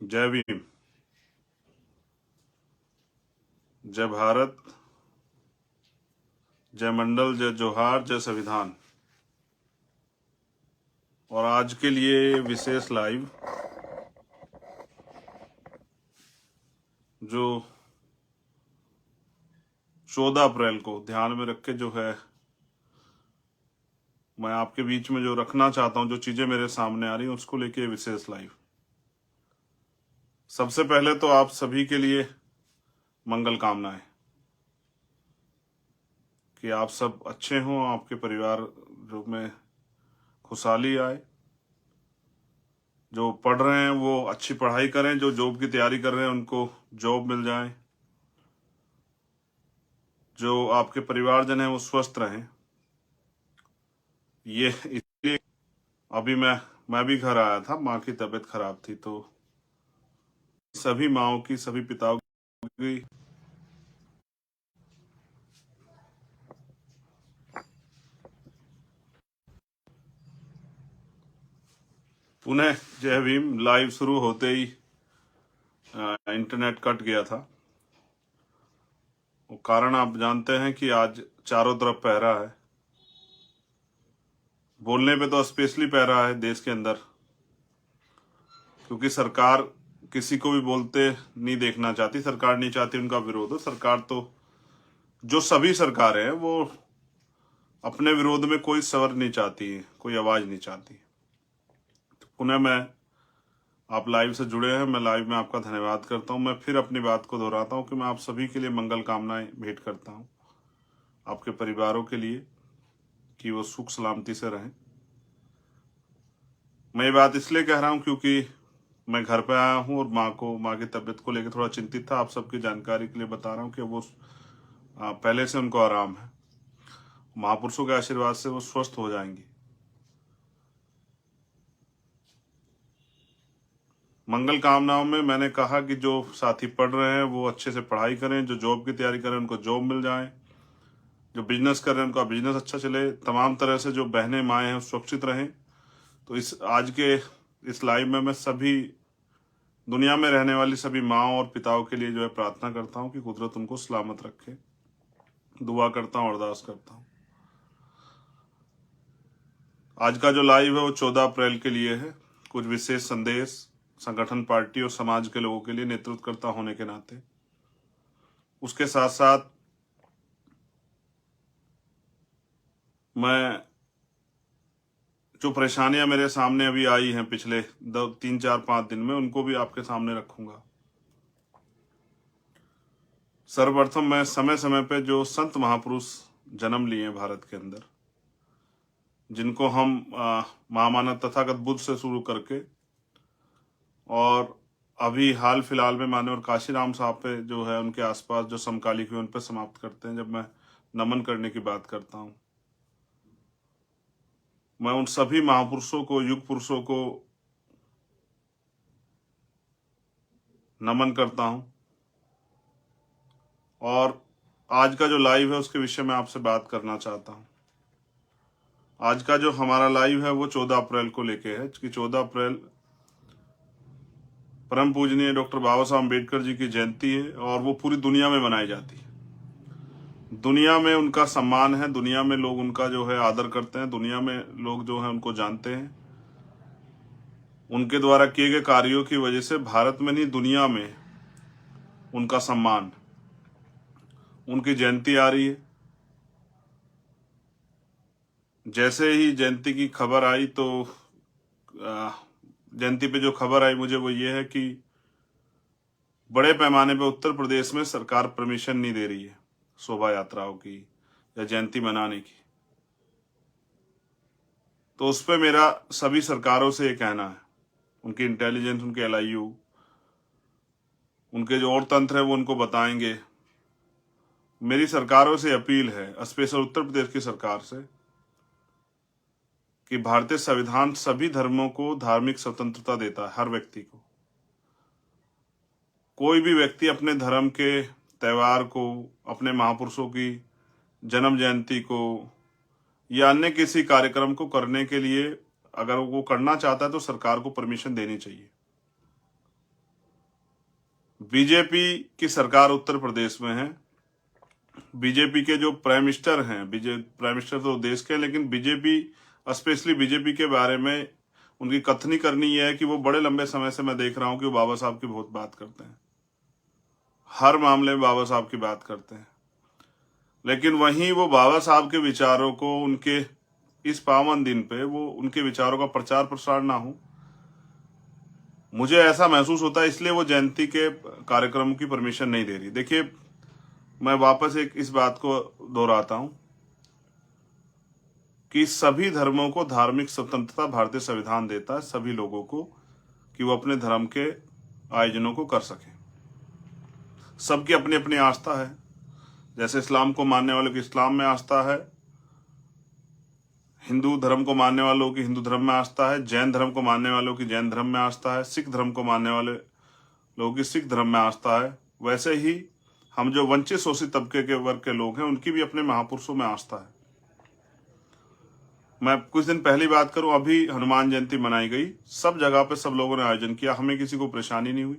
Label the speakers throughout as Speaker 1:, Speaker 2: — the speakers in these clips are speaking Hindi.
Speaker 1: जय भीम। जय भारत। जय मंडल। जय जोहार। जय संविधान। और आज के लिए विशेष लाइव जो 14 अप्रैल को ध्यान में रख के जो है मैं आपके बीच में जो रखना चाहता हूं, जो चीजें मेरे सामने आ रही हैं उसको लेके विशेष लाइव। सबसे पहले तो आप सभी के लिए मंगल कामनाएं कि आप सब अच्छे हों, आपके परिवार जो में खुशहाली आए। जो पढ़ रहे हैं वो अच्छी पढ़ाई करें, जो जॉब की तैयारी कर रहे हैं उनको जॉब मिल जाए, जो आपके परिवारजन हैं वो स्वस्थ रहें। ये इसलिए अभी मैं भी घर आया था, माँ की तबीयत खराब थी, तो सभी माँओं की, सभी पिताओं की पुनः जय भीम। लाइव शुरू होते ही इंटरनेट कट गया था। वो कारण आप जानते हैं कि आज चारों तरफ पहरा है। बोलने पे तो स्पेशली पहरा है देश के अंदर, क्योंकि सरकार किसी को भी बोलते नहीं देखना चाहती। सरकार नहीं चाहती उनका विरोध हो। सरकार तो जो सभी सरकारें हैं वो अपने विरोध में कोई स्वर नहीं चाहती है, कोई आवाज नहीं चाहती। तो पुनः मैं आप लाइव से जुड़े हैं, मैं लाइव में आपका धन्यवाद करता हूं। मैं फिर अपनी बात को दोहराता हूं कि मैं आप सभी के लिए मंगल कामनाएं भेंट करता हूं, आपके परिवारों के लिए कि वो सुख सलामती से रहें। मैं ये बात इसलिए कह रहा हूं क्योंकि मैं घर पे आया हूं और माँ की तबीयत को लेकर थोड़ा चिंतित था। आप सबकी जानकारी के लिए बता रहा हूं कि वो पहले से उनको आराम है। महापुरुषों के आशीर्वाद से वो स्वस्थ हो जाएंगी। मंगल कामनाओं में मैंने कहा कि जो साथी पढ़ रहे हैं वो अच्छे से पढ़ाई करें, जो जॉब की तैयारी करें उनको जॉब मिल जाए, जो बिजनेस कर रहे हैं उनका बिजनेस अच्छा चले, तमाम तरह से जो बहनें माएँ हैं सुरक्षित रहें। तो इस आज के इस लाइव में मैं सभी दुनिया में रहने वाली सभी माँओं और पिताओं के लिए जो है प्रार्थना करता हूँ कि कुदरत उनको सलामत रखे। दुआ करता हूँ, अरदास करता हूँ। आज का जो लाइव है वो 14 अप्रैल के लिए है। कुछ विशेष संदेश संगठन, पार्टी और समाज के लोगों के लिए नेतृत्वकर्ता होने के नाते, उसके साथ साथ मैं जो परेशानियां मेरे सामने अभी आई हैं पिछले 3 4 5 दिन में, उनको भी आपके सामने रखूंगा। सर्वप्रथम मैं समय समय पे जो संत महापुरुष जन्म लिए हैं भारत के अंदर, जिनको हम महामानव तथागत बुद्ध से शुरू करके और अभी हाल फिलहाल में माननीय काशीराम साहब पे जो है उनके आसपास जो समकालिक हुए उन पर समाप्त करते हैं। जब मैं नमन करने की बात करता हूं, मैं उन सभी महापुरुषों को, युग पुरुषों को नमन करता हूं। और आज का जो लाइव है उसके विषय में आपसे बात करना चाहता हूं। आज का जो हमारा लाइव है वो 14 अप्रैल को लेके है कि 14 अप्रैल परम पूजनीय डॉक्टर बाबा साहब अम्बेडकर जी की जयंती है और वो पूरी दुनिया में मनाई जाती है। दुनिया में उनका सम्मान है, दुनिया में लोग उनका जो है आदर करते हैं, दुनिया में लोग जो है उनको जानते हैं। उनके द्वारा किए गए कार्यों की वजह से भारत में नहीं दुनिया में उनका सम्मान, उनकी जयंती आ रही है। जैसे ही जयंती की खबर आई तो जयंती पे जो खबर आई मुझे वो ये है कि बड़े पैमाने पे उत्तर प्रदेश में सरकार परमिशन नहीं दे रही है शोभा यात्राओं की या जयंती मनाने की। तो उस पर मेरा सभी सरकारों से ये कहना है, उनकी इंटेलिजेंस, उनके LIU, उनके जो और तंत्र है वो उनको बताएंगे। मेरी सरकारों से अपील है, स्पेशल उत्तर प्रदेश की सरकार से, कि भारतीय संविधान सभी धर्मों को धार्मिक स्वतंत्रता देता है, हर व्यक्ति को। कोई भी व्यक्ति अपने धर्म के त्यौहार को, अपने महापुरुषों की जन्म जयंती को या अन्य किसी कार्यक्रम को करने के लिए अगर वो करना चाहता है तो सरकार को परमिशन देनी चाहिए। बीजेपी की सरकार उत्तर प्रदेश में है। बीजेपी के जो प्राइम मिनिस्टर हैं, प्राइम मिनिस्टर तो देश के हैं, लेकिन बीजेपी स्पेशली बीजेपी के बारे में उनकी कथनी करनी यह है कि वो बड़े लंबे समय से मैं देख रहा हूं कि वो बाबा साहब की बहुत बात करते हैं, हर मामले में बाबा साहब की बात करते हैं। लेकिन वहीं वो बाबा साहब के विचारों को उनके इस पावन दिन पे वो उनके विचारों का प्रचार प्रसार ना हो, मुझे ऐसा महसूस होता है। इसलिए वो जयंती के कार्यक्रम की परमिशन नहीं दे रही। देखिए, मैं वापस इस बात को दोहराता हूं कि सभी धर्मों को धार्मिक स्वतंत्रता भारतीय संविधान देता है सभी लोगों को कि वो अपने धर्म के आयोजनों को कर सकें। सबकी अपनी अपनी आस्था है। जैसे इस्लाम को मानने वालों की इस्लाम में आस्था है, हिंदू धर्म को मानने वालों की हिंदू धर्म में आस्था है, जैन धर्म को मानने वालों की जैन धर्म में आस्था है, सिख धर्म को मानने वाले लोगों की सिख धर्म में आस्था है। वैसे ही हम जो वंचित शोषित तबके के वर्ग के लोग हैं उनकी भी अपने महापुरुषों में आस्था है। मैं कुछ दिन पहली बात करूं, अभी हनुमान जयंती मनाई गई, सब जगह पे सब लोगों ने आयोजन किया, हमें किसी को परेशानी नहीं हुई।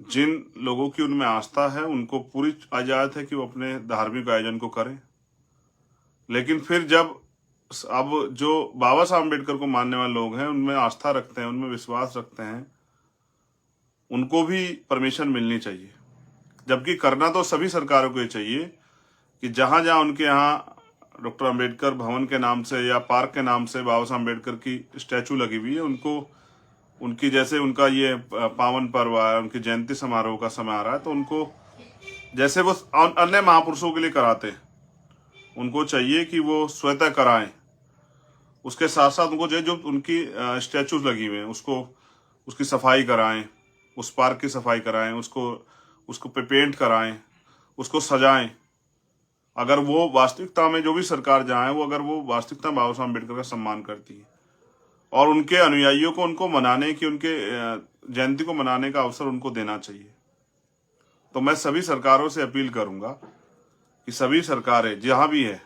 Speaker 1: जिन लोगों की उनमें आस्था है उनको पूरी इजाजत है कि वो अपने धार्मिक आयोजन को करें। लेकिन फिर जब अब जो बाबा साहब अम्बेडकर को मानने वाले लोग हैं, उनमें आस्था रखते हैं, उनमें विश्वास रखते हैं, उनको भी परमिशन मिलनी चाहिए। जबकि करना तो सभी सरकारों को ये चाहिए कि जहां जहां उनके यहाँ डॉक्टर अम्बेडकर भवन के नाम से या पार्क के नाम से बाबा साहब अम्बेडकर की स्टैचू लगी हुई है, उनको उनकी जैसे उनका ये पावन पर्व है, उनकी जयंती समारोह का समय आ रहा है, तो उनको जैसे वो अन्य महापुरुषों के लिए कराते हैं, उनको चाहिए कि वो स्वतः कराएं। उसके साथ साथ उनको जो उनकी स्टैचूज लगी हुई हैं उसको उसकी सफाई कराएं, उस पार्क की सफाई कराएं, उसको पेंट कराएं, उसको सजाएं। अगर वो वास्तविकता में जो भी सरकार जहाँ है वो अगर वो वास्तविकता में बाबा साहब अम्बेडकर का सम्मान करती है और उनके अनुयायियों को उनको मनाने की उनके जयंती को मनाने का अवसर उनको देना चाहिए, तो मैं सभी सरकारों से अपील करूंगा कि सभी सरकारें जहां भी है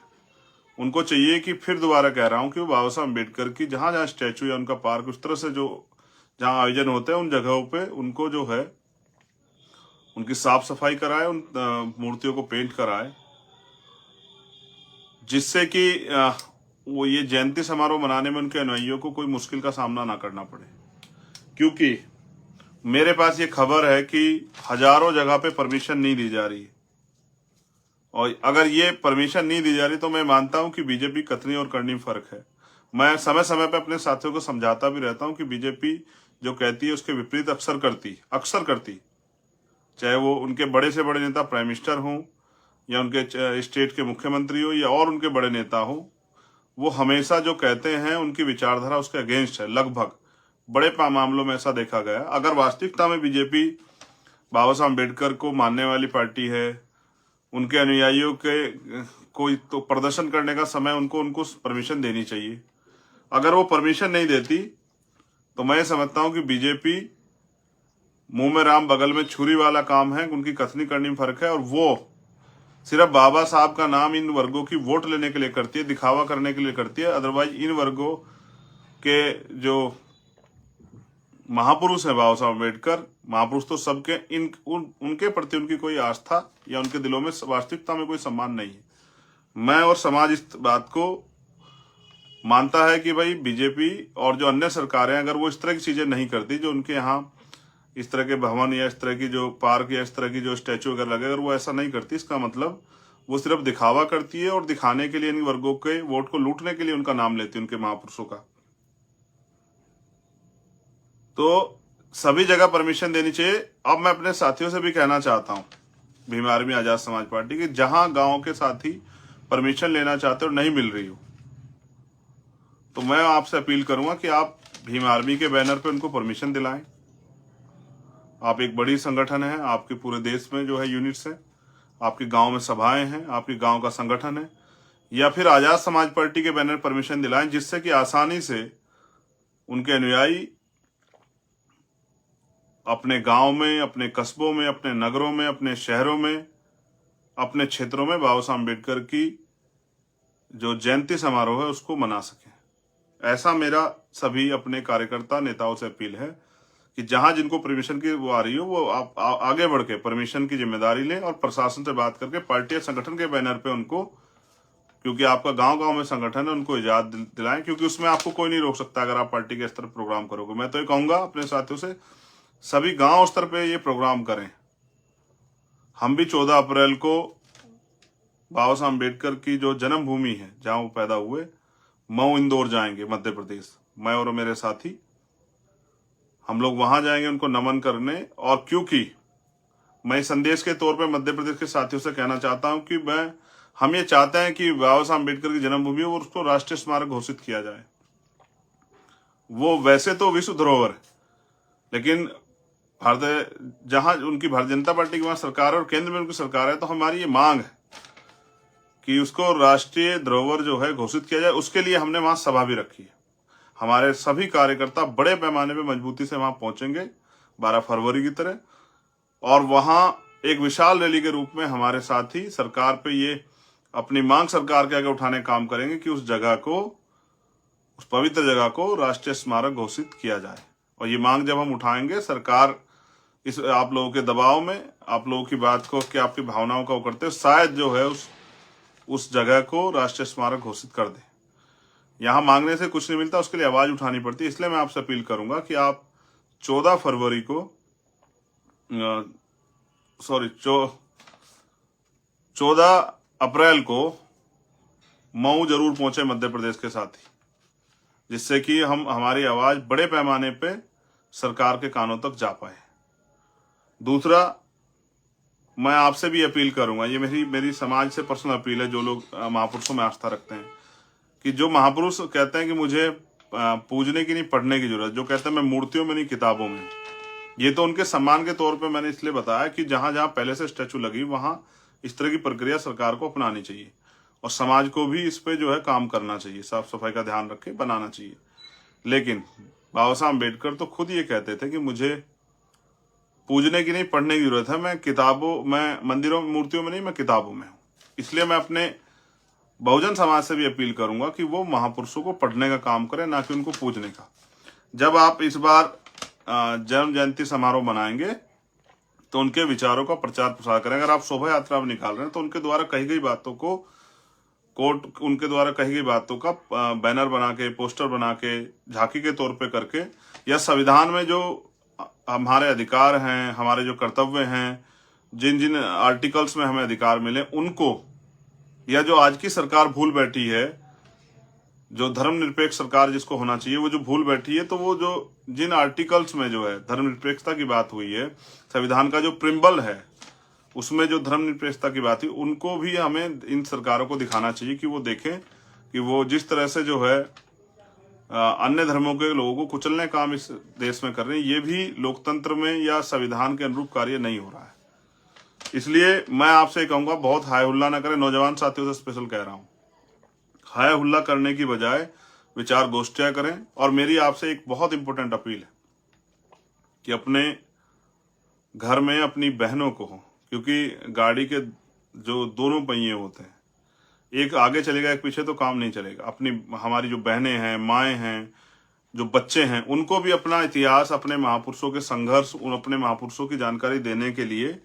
Speaker 1: उनको चाहिए कि फिर दोबारा कह रहा हूं कि वो बाबा साहब अम्बेडकर की जहां जहां स्टैचू या उनका पार्क उस तरह से जो जहां आयोजन होते हैं उन जगहों पे उनको जो है उनकी साफ सफाई कराए, उन मूर्तियों को पेंट कराए, जिससे कि वो ये जयंती समारोह मनाने में उनके अनुयायियों को कोई मुश्किल का सामना ना करना पड़े। क्योंकि मेरे पास ये खबर है कि हजारों जगह पे परमिशन नहीं दी जा रही है, और अगर ये परमिशन नहीं दी जा रही तो मैं मानता हूं कि बीजेपी कथनी और करनी में फर्क है। मैं समय समय पे अपने साथियों को समझाता भी रहता हूं कि बीजेपी जो कहती है उसके विपरीत अक्सर करती, चाहे वो उनके बड़े से बड़े नेता प्राइम मिनिस्टर हों या उनके स्टेट के मुख्यमंत्री हो या और उनके बड़े नेता हो, वो हमेशा जो कहते हैं उनकी विचारधारा उसके अगेंस्ट है। लगभग बड़े मामलों में ऐसा देखा गया। अगर वास्तविकता में बीजेपी बाबा साहब अम्बेडकर को मानने वाली पार्टी है, उनके अनुयायियों के कोई तो प्रदर्शन करने का समय उनको परमिशन देनी चाहिए। अगर वो परमिशन नहीं देती तो मैं समझता हूं कि बीजेपी मुंह में राम बगल में छुरी वाला काम है। उनकी कथनी करनी में फर्क है और वो सिर्फ बाबा साहब का नाम इन वर्गों की वोट लेने के लिए करती है, दिखावा करने के लिए करती है। अदरवाइज इन वर्गों के जो महापुरुष है बाबा साहब अम्बेडकर, महापुरुष तो सबके, उनके प्रति उनकी कोई आस्था या उनके दिलों में वास्तविकता में कोई सम्मान नहीं है। मैं और समाज इस बात को मानता है कि भाई बीजेपी और जो अन्य सरकारें अगर वो इस तरह की चीजें नहीं करती, जो उनके यहाँ इस तरह के भवन या इस तरह की जो पार्क या इस तरह की जो स्टैचू वगैरह लगे, अगर वो ऐसा नहीं करती, इसका मतलब वो सिर्फ दिखावा करती है और दिखाने के लिए इन वर्गों के वोट को लूटने के लिए उनका नाम लेती है, उनके महापुरुषों का। तो सभी जगह परमिशन देनी चाहिए। अब मैं अपने साथियों से भी कहना चाहता हूं, भीम आर्मी आजाद समाज पार्टी के, जहां गांव के साथी परमिशन लेना चाहते हो नहीं मिल रही हो, तो मैं आपसे अपील करूंगा कि आप भीम आर्मी के बैनर पे उनको परमिशन दिलाएं। आप एक बड़ी संगठन है, आपके पूरे देश में जो है यूनिट्स है, आपके गांव में सभाएं हैं, आपके गांव का संगठन है, या फिर आजाद समाज पार्टी के बैनर परमिशन दिलाएं, जिससे कि आसानी से उनके अनुयायी अपने गांव में, अपने कस्बों में, अपने नगरों में, अपने शहरों में, अपने क्षेत्रों में बाबा साहब अम्बेडकर की जो जयंती समारोह है उसको मना सकें। ऐसा मेरा सभी अपने कार्यकर्ता नेताओं से अपील है कि जहां जिनको परमिशन की वो आ रही हो वो आप आगे बढ़ के परमिशन की जिम्मेदारी लें और प्रशासन से बात करके पार्टी या संगठन के बैनर पे उनको, क्योंकि आपका गांव गांव में संगठन है, उनको इजाजत दिलाएं, क्योंकि उसमें आपको कोई नहीं रोक सकता अगर आप पार्टी के स्तर पर प्रोग्राम करोगे। मैं तो ये कहूंगा अपने साथियों से, सभी गांव स्तर पे ये प्रोग्राम करें। हम भी 14 अप्रैल को बाबा साहब अम्बेडकर की जो जन्मभूमि है जहां वो पैदा हुए, मऊ इंदौर जाएंगे मध्य प्रदेश, मैं और मेरे साथी हम लोग वहां जाएंगे उनको नमन करने। और क्योंकि मैं संदेश के तौर पे मध्य प्रदेश के साथियों से कहना चाहता हूं कि हम ये चाहते हैं कि बाबा साहब अम्बेडकर की जन्मभूमि और उसको राष्ट्रीय स्मारक घोषित किया जाए। वो वैसे तो विश्व धरोहर है, लेकिन भारत जहां उनकी भारतीय जनता पार्टी की वहां सरकार है और केंद्र में उनकी सरकार है, तो हमारी ये मांग है कि उसको राष्ट्रीय धरोहर जो है घोषित किया जाए। उसके लिए हमने वहां सभा भी रखी है। हमारे सभी कार्यकर्ता बड़े पैमाने पे मजबूती से वहां पहुंचेंगे 12 फरवरी की तरह, और वहां एक विशाल रैली के रूप में हमारे साथी सरकार पे ये अपनी मांग सरकार के आगे उठाने का काम करेंगे कि उस जगह को, उस पवित्र जगह को राष्ट्रीय स्मारक घोषित किया जाए। और ये मांग जब हम उठाएंगे, सरकार इस आप लोगों के दबाव में, आप लोगों की बात को, कि आपकी भावनाओं का वो करते हुए शायद जो है उस जगह को राष्ट्रीय स्मारक घोषित कर दे। यहां मांगने से कुछ नहीं मिलता, उसके लिए आवाज उठानी पड़ती है। इसलिए मैं आपसे अपील करूंगा कि आप 14 फरवरी को 14 अप्रैल को मऊ जरूर पहुंचे मध्य प्रदेश के साथी, जिससे कि हमारी आवाज बड़े पैमाने पे सरकार के कानों तक जा पाए। दूसरा, मैं आपसे भी अपील करूंगा, ये मेरी समाज से पर्सनल अपील है, जो लोग महापुरुषों में आस्था रखते हैं, कि जो महापुरुष कहते हैं कि मुझे पूजने की नहीं पढ़ने की जरूरत, जो कहते हैं मैं मूर्तियों में नहीं किताबों में, ये तो उनके सम्मान के तौर पे मैंने इसलिए बताया कि जहां जहां पहले से स्टैचू लगी वहां इस तरह की प्रक्रिया सरकार को अपनानी चाहिए और समाज को भी इस पे जो है काम करना चाहिए, साफ सफाई का ध्यान रख के बनाना चाहिए। लेकिन बाबा साहब अम्बेडकर तो खुद ये कहते थे कि मुझे पूजने की नहीं पढ़ने की जरूरत है, मैं मंदिरों मूर्तियों में नहीं, मैं किताबों में हूं। इसलिए मैं अपने बहुजन समाज से भी अपील करूंगा कि वो महापुरुषों को पढ़ने का काम करें, ना कि उनको पूजने का। जब आप इस बार जन्म जयंती समारोह मनाएंगे तो उनके विचारों का प्रचार प्रसार करें। अगर आप शोभा यात्रा निकाल रहे हैं तो उनके द्वारा कही गई बातों को उनके द्वारा कही गई बातों का बैनर बना के, पोस्टर बना के, झांकी के तौर पे करके, या संविधान में जो हमारे अधिकार हैं, हमारे जो कर्तव्य हैं, जिन जिन आर्टिकल्स में हमें अधिकार मिले उनको, या जो आज की सरकार भूल बैठी है, जो धर्मनिरपेक्ष सरकार जिसको होना चाहिए, वो जो भूल बैठी है, तो वो जो जिन आर्टिकल्स में जो है धर्मनिरपेक्षता की बात हुई है, संविधान का जो प्रिम्बल है उसमें जो धर्मनिरपेक्षता की बात हुई, उनको भी हमें इन सरकारों को दिखाना चाहिए कि वो देखें कि वो जिस तरह से जो है अन्य धर्मों के लोगों को कुचलने का काम इस देश में कर रहे हैं, ये भी लोकतंत्र में या संविधान के अनुरूप कार्य नहीं हो रहा है। इसलिए मैं आपसे कहूंगा, बहुत हाय हुल्ला ना करें। नौजवान साथियों से स्पेशल कह रहा हूं, हाय हुल्ला करने की बजाय विचार गोष्ठियां करें। और मेरी आपसे एक बहुत इंपॉर्टेंट अपील है कि अपने घर में अपनी बहनों को, क्योंकि गाड़ी के जो दोनों पहिए होते हैं, एक आगे चलेगा एक पीछे, तो काम नहीं चलेगा। हमारी जो बहनें हैं, माएँ हैं, जो बच्चे हैं, उनको भी अपना इतिहास, अपने महापुरुषों के संघर्ष, अपने महापुरुषों की जानकारी देने के लिए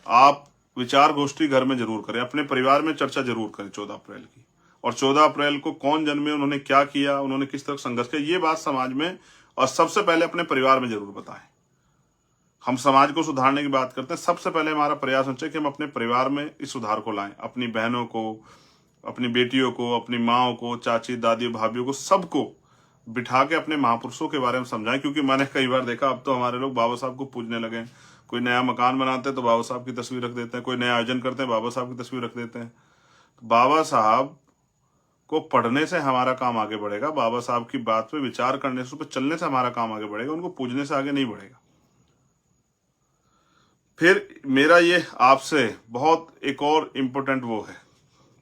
Speaker 1: आप विचार गोष्ठी घर में जरूर करें, अपने परिवार में चर्चा जरूर करें 14 अप्रैल की। और 14 अप्रैल को कौन जन्मे, उन्होंने क्या किया, उन्होंने किस तरह संघर्ष किया, ये बात समाज में और सबसे पहले अपने परिवार में जरूर बताएं। हम समाज को सुधारने की बात करते हैं, सबसे पहले हमारा प्रयास होना चाहिए कि हम अपने परिवार में इस सुधार को लाएं। अपनी बहनों को, अपनी बेटियों को, अपनी माओ को, चाची, दादी, भाभीियों को, सबको बिठा के अपने महापुरुषों के बारे में समझाएं। क्योंकि मैंने कई बार देखा, अब तो हमारे लोग बाबा साहब को पूजने लगे। कोई नया मकान बनाते हैं तो बाबा साहब की तस्वीर रख देते हैं, कोई नया आयोजन करते हैं बाबा साहब की तस्वीर रख देते हैं। बाबा साहब को पढ़ने से हमारा काम आगे बढ़ेगा, बाबा साहब की बात पे विचार करने से, उस पर चलने से हमारा काम आगे बढ़ेगा, उनको पूजने से आगे नहीं बढ़ेगा। फिर मेरा ये आपसे बहुत एक और इम्पोर्टेंट वो है,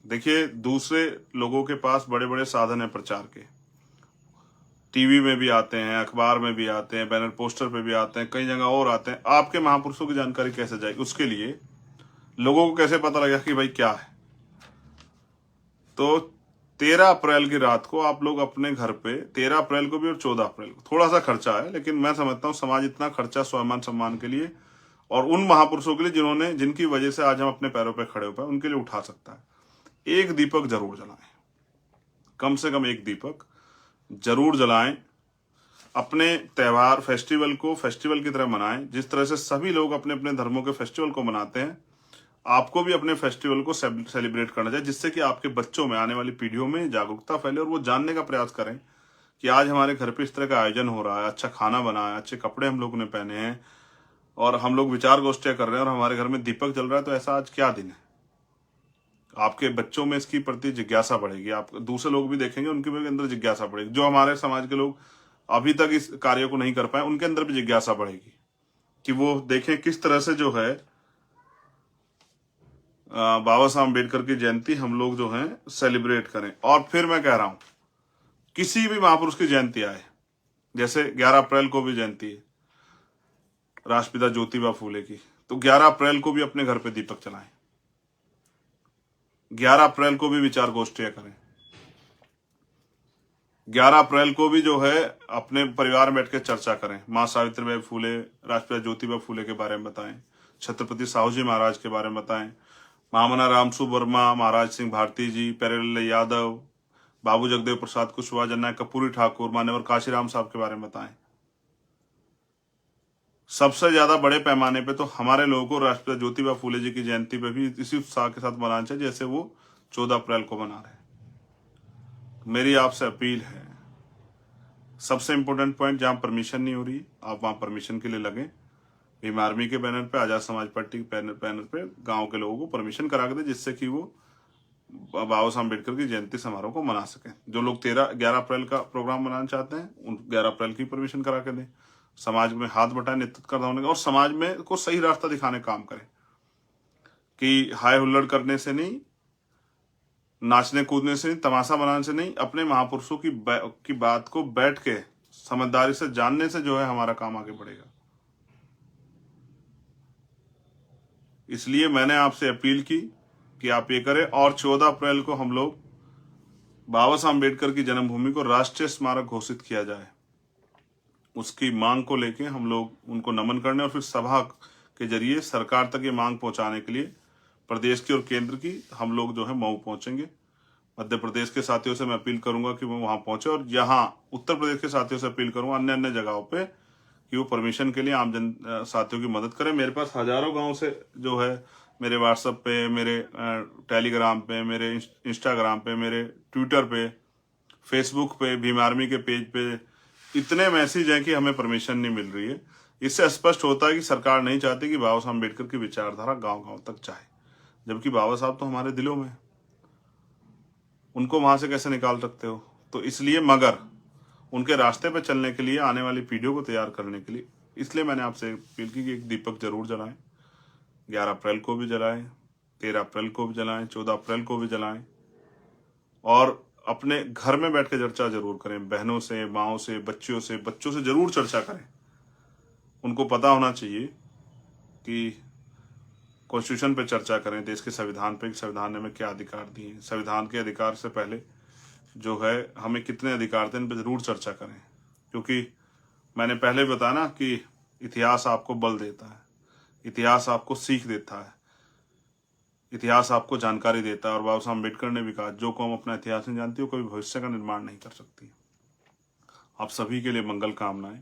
Speaker 1: देखिए दूसरे लोगों के पास बड़े बड़े साधन है प्रचार के, टीवी में भी आते हैं, अखबार में भी आते हैं, बैनर पोस्टर पे भी आते हैं, कई जगह और आते हैं। आपके महापुरुषों की जानकारी कैसे जाएगी? उसके लिए लोगों को कैसे पता लगेगा कि भाई क्या है? तो 13 अप्रैल की रात को आप लोग अपने घर पे, 13 अप्रैल को भी और 14 अप्रैल को थोड़ा सा खर्चा है, लेकिन मैं समझता हूँ समाज इतना खर्चा स्वाभिमान सम्मान के लिए और उन महापुरुषों के लिए जिनकी वजह से आज हम अपने पैरों पे खड़े हो पाए, उनके लिए उठा सकता है। एक दीपक जरूर जलाएं, कम से कम एक दीपक जरूर जलाएं। अपने त्योहार फेस्टिवल को फेस्टिवल की तरह मनाएं, जिस तरह से सभी लोग अपने अपने धर्मों के फेस्टिवल को मनाते हैं, आपको भी अपने फेस्टिवल को सेलिब्रेट करना चाहिए, जिससे कि आपके बच्चों में, आने वाली पीढ़ियों में जागरूकता फैले और वो जानने का प्रयास करें कि आज हमारे घर पे इस तरह का आयोजन हो रहा है, अच्छा खाना बना है, अच्छे कपड़े हम लोगों ने पहने हैं और हम लोग विचार गोष्ठियां कर रहे हैं और हमारे घर में दीपक जल रहा है, तो ऐसा आज क्या दिन है। आपके बच्चों में इसकी प्रति जिज्ञासा बढ़ेगी, आप दूसरे लोग भी देखेंगे, उनके भी अंदर जिज्ञासा बढ़ेगी। जो हमारे समाज के लोग अभी तक इस कार्य को नहीं कर पाए, उनके अंदर भी जिज्ञासा बढ़ेगी कि वो देखें किस तरह से जो है बाबा साहब अम्बेडकर की जयंती हम लोग जो है सेलिब्रेट करें। और फिर मैं कह रहा हूं, किसी भी महापुरुष की जयंती आए, जैसे 11 अप्रैल को भी जयंती है राष्ट्रपिता ज्योतिबा फूले की, तो 11 अप्रैल को भी अपने घर पे दीपक जलाएं, 11 अप्रैल को भी विचार गोष्ठियां करें, 11 अप्रैल को भी जो है अपने परिवार में बैठ के चर्चा करें, माँ सावित्रीबाई फूले, राष्ट्रपिता ज्योतिबा फूले के बारे में बताएं, छत्रपति साहू जी महाराज के बारे में बताएं, महामना रामसु वर्मा, महाराज सिंह भारती जी, प्यारेलाल यादव, बाबू जगदेव प्रसाद कुशवाहा, जननायक कर्पूरी ठाकुर, मान्यवर काशीराम साहब के बारे में बताएं। सबसे ज्यादा बड़े पैमाने पे तो हमारे लोगों को राष्ट्रपिता ज्योतिबा फूले जी की जयंती पे भी इसी उत्साह के साथ मनाना चाहिए जैसे वो 14 अप्रैल को मना रहे हैं। मेरी आपसे अपील है, सबसे इंपॉर्टेंट पॉइंट, जहां परमिशन नहीं हो रही आप वहां परमिशन के लिए लगें। भीम आर्मी के बैनर पे, आजाद समाज पार्टी के बैनर पे गांव के लोगों को परमिशन करा के दे, जिससे कि वो बाबा साहब अम्बेडकर की जयंती समारोह को मना सकें। जो लोग 11 अप्रैल का प्रोग्राम मनाना चाहते हैं, उन 11 अप्रैल की परमिशन करा के दें। समाज में हाथ बटाए, नेतृत्व करना होने का, और समाज में को सही रास्ता दिखाने का काम करें कि हाय हुल्लड़ करने से नहीं, नाचने कूदने से नहीं, तमाशा बनाने से नहीं, अपने महापुरुषों की बात को बैठ के समझदारी से जानने से जो है हमारा काम आगे बढ़ेगा। इसलिए मैंने आपसे अपील की कि आप ये करें और 14 अप्रैल को हम लोग बाबा साहब अम्बेडकर की जन्मभूमि को राष्ट्रीय स्मारक घोषित किया जाए। उसकी मांग को लेके हम लोग उनको नमन करने और फिर सभा के जरिए सरकार तक ये मांग पहुंचाने के लिए प्रदेश की और केंद्र की हम लोग जो है मऊ पहुंचेंगे। मध्य प्रदेश के साथियों से मैं अपील करूंगा कि वो वहां पहुंचे, और यहाँ उत्तर प्रदेश के साथियों से अपील करूंगा अन्य अन्य जगहों पे कि वो परमिशन के लिए आम जन साथियों की मदद करें। मेरे पास हजारों गांव से जो है मेरे व्हाट्सएप पे, मेरे टेलीग्राम पे, मेरे इंस्टाग्राम पे, मेरे ट्विटर पे, फेसबुक पे, भीम आर्मी के पेज पे इतने मैसेज हैं कि हमें परमिशन नहीं मिल रही है। इससे स्पष्ट होता है कि सरकार नहीं चाहती कि बाबा साहब अम्बेडकर की विचारधारा गांव गांव तक जाए, जबकि बाबा साहब तो हमारे दिलों में, उनको वहां से कैसे निकाल सकते हो। तो इसलिए, मगर उनके रास्ते पर चलने के लिए, आने वाली पीढ़ियों को तैयार करने के लिए, इसलिए मैंने आपसे अपील की कि एक दीपक जरूर जलाएं। 11 अप्रैल को भी जलाएं, 13 अप्रैल को भी जलाएं, 14 अप्रैल को भी जलाएं, और अपने घर में बैठ के चर्चा जरूर करें, बहनों से, माओं से, बच्चों से जरूर चर्चा करें। उनको पता होना चाहिए कि कॉन्स्टिट्यूशन पे चर्चा करें, देश के संविधान पे, संविधान ने हमें क्या अधिकार दिए, संविधान के अधिकार से पहले जो है हमें कितने अधिकार थे, इन पर जरूर चर्चा करें। क्योंकि मैंने पहले बताया ना कि इतिहास आपको बल देता है, इतिहास आपको सीख देता है, इतिहास आपको जानकारी देता है। और बाबा साहब अम्बेडकर ने भी कहा, जो कौम अपना इतिहास नहीं जानती वो कभी भविष्य का निर्माण नहीं कर सकती। आप सभी के लिए मंगल कामनाएं,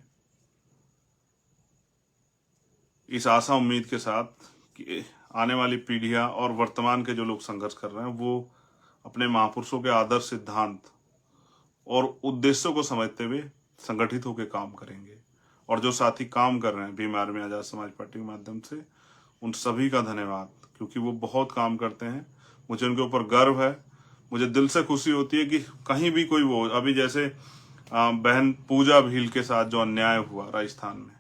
Speaker 1: इस आशा उम्मीद के साथ कि आने वाली पीढ़ियां और वर्तमान के जो लोग संघर्ष कर रहे हैं वो अपने महापुरुषों के आदर्श, सिद्धांत और उद्देश्यों को समझते हुए संगठित होकर काम करेंगे। और जो साथी काम कर रहे हैं भीम आर्मी, आजाद समाज पार्टी के माध्यम से, उन सभी का धन्यवाद, क्योंकि वो बहुत काम करते हैं। मुझे उनके ऊपर गर्व है। मुझे दिल से खुशी होती है कि कहीं भी कोई वो, अभी जैसे बहन पूजा भील के साथ जो अन्याय हुआ राजस्थान में,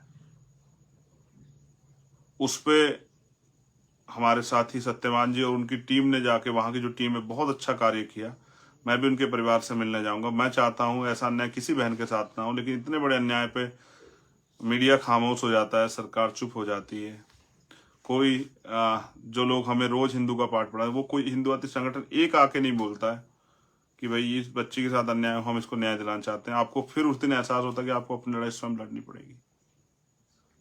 Speaker 1: उस पे हमारे साथी सत्यवान जी और उनकी टीम ने जाके, वहां की जो टीम है, बहुत अच्छा कार्य किया। मैं भी उनके परिवार से मिलने जाऊंगा। मैं चाहता हूं ऐसा अन्याय किसी बहन के साथ ना हो, लेकिन इतने बड़े अन्याय पे मीडिया खामोश हो जाता है, सरकार चुप हो जाती है। कोई जो लोग हमें रोज हिंदू का पाठ पढ़ा है, वो कोई हिंदुत्व संगठन एक आके नहीं बोलता है कि भाई इस बच्ची के साथ अन्याय हो, हम इसको न्याय दिलाना चाहते हैं, आपको फिर उस दिन एहसास होता है कि आपको अपनी लड़ाई स्वयं लड़नी पड़ेगी।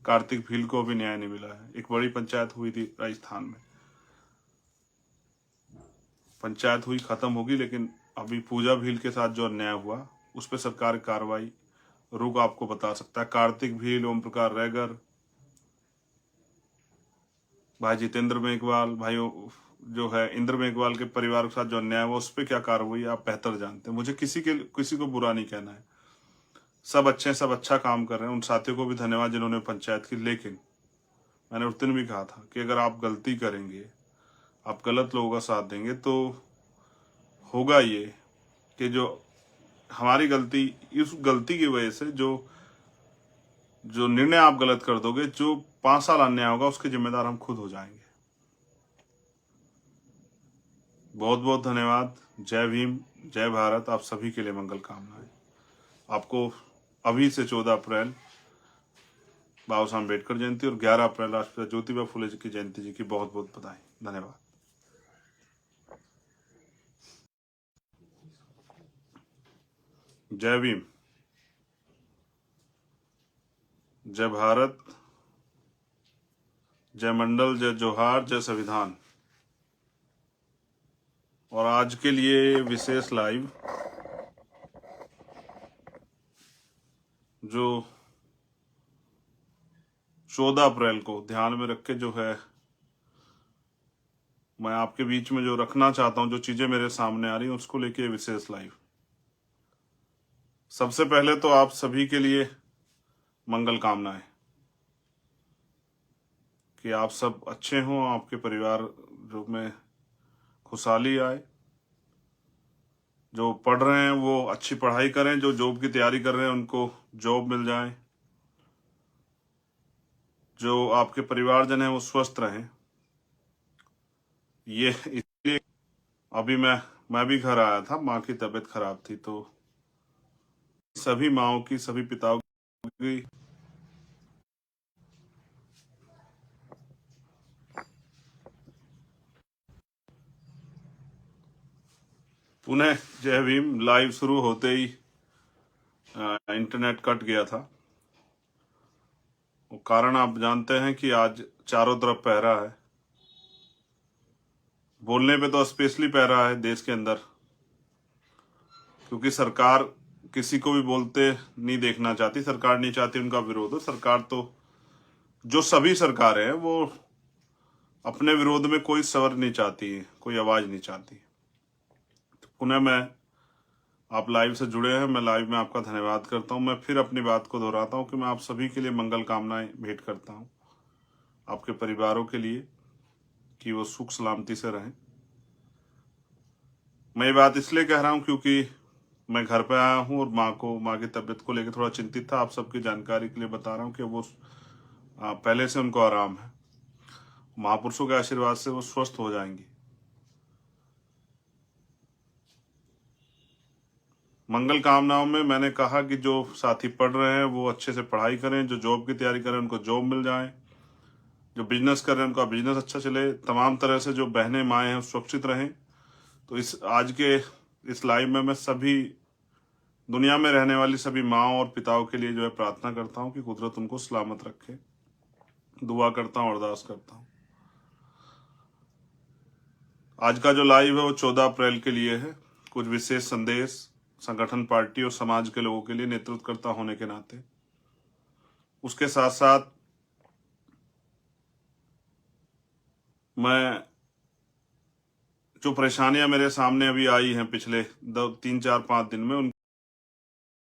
Speaker 1: कार्तिक भील को भी न्याय नहीं मिला है। एक बड़ी पंचायत हुई थी राजस्थान में, पंचायत हुई, खत्म होगी, लेकिन अभी पूजा भील के साथ जो अन्याय हुआ उस पर सरकार की कार्रवाई रुक आपको बता सकता है। कार्तिक भील, ओम प्रकाश रैगर, भाई जितेंद्र मेघवाल, भाई जो है इंद्र मेघवाल के परिवार के साथ जो अन्याय हुआ उस पर क्या कार्रवाई आप बेहतर जानते हैं। मुझे किसी को बुरा नहीं कहना है, सब अच्छे हैं, सब अच्छा काम कर रहे हैं। उन साथियों को भी धन्यवाद जिन्होंने पंचायत की। लेकिन मैंने उस दिन भी कहा था कि अगर आप गलती करेंगे, आप गलत लोगों का साथ देंगे, तो होगा ये कि जो हमारी गलती, इस गलती की वजह से जो निर्णय आप गलत कर दोगे, जो 5 साल अन्याय होगा उसके जिम्मेदार हम खुद हो जाएंगे। बहुत बहुत धन्यवाद। जय भीम, जय भारत। आप सभी के लिए मंगल कामनाएं। आपको अभी से 14 अप्रैल बाबा साहब अम्बेडकर जयंती और 11 अप्रैल राष्ट्रपिता ज्योतिबा फुले जी की जयंती जी की बहुत बहुत बधाई। धन्यवाद। जय भीम, जय भारत, जय मंडल, जय जोहार, जय संविधान। और आज के लिए विशेष लाइव जो 14 अप्रैल को ध्यान में रख के जो है मैं आपके बीच में जो रखना चाहता हूं, जो चीजें मेरे सामने आ रही हैं उसको लेके विशेष लाइव। सबसे पहले तो आप सभी के लिए मंगल कामनाएं कि आप सब अच्छे हों, आपके परिवार जो में खुशहाली आए, जो पढ़ रहे हैं वो अच्छी पढ़ाई करें, जो जॉब की तैयारी कर रहे हैं उनको जॉब मिल जाए, जो आपके परिवारजन हैं वो स्वस्थ रहें। ये इसलिए अभी मैं भी घर आया था, माँ की तबीयत खराब थी, तो सभी माँओं की, सभी पिताओं की पुनः जय भीम। लाइव शुरू होते ही इंटरनेट कट गया था। वो कारण आप जानते हैं कि आज चारों तरफ पहरा है, बोलने पे तो स्पेशली पहरा है देश के अंदर, क्योंकि सरकार किसी को भी बोलते नहीं देखना चाहती, सरकार नहीं चाहती उनका विरोध हो। सरकार तो जो सभी सरकारें हैं वो अपने विरोध में कोई स्वर नहीं चाहती है, कोई आवाज नहीं चाहती। तो पुनः मैं, आप लाइव से जुड़े हैं, मैं लाइव में आपका धन्यवाद करता हूं। मैं फिर अपनी बात को दोहराता हूं कि मैं आप सभी के लिए मंगल कामनाएं भेंट करता हूं, आपके परिवारों के लिए कि वो सुख सलामती से रहें। मैं ये बात इसलिए कह रहा हूं क्योंकि मैं घर पे आया हूं और माँ की तबीयत को लेकर थोड़ा चिंतित था। आप सबकी जानकारी के लिए बता रहा हूं कि वो पहले से उनको आराम है, महापुरुषों के आशीर्वाद से वो स्वस्थ हो जाएंगी। मंगल कामनाओं में मैंने कहा कि जो साथी पढ़ रहे हैं वो अच्छे से पढ़ाई करें, जो जॉब की तैयारी करें उनको जॉब मिल जाए, जो बिजनेस कर रहे हैं उनका बिजनेस अच्छा चले, तमाम तरह से जो बहनें माएँ हैं सुरक्षित रहें। तो इस आज के इस लाइव में मैं सभी दुनिया में रहने वाली सभी माँओं और पिताओं के लिए जो है प्रार्थना करता हूँ कि कुदरत उनको सलामत रखे। दुआ करता हूँ, अरदास करता हूँ। आज का जो लाइव है वो 14 अप्रैल के लिए है। कुछ विशेष संदेश संगठन, पार्टी और समाज के लोगों के लिए नेतृत्वकर्ता होने के नाते, उसके साथ साथ मैं जो परेशानियां मेरे सामने अभी आई हैं पिछले 2, 3, 4, 5 दिन में,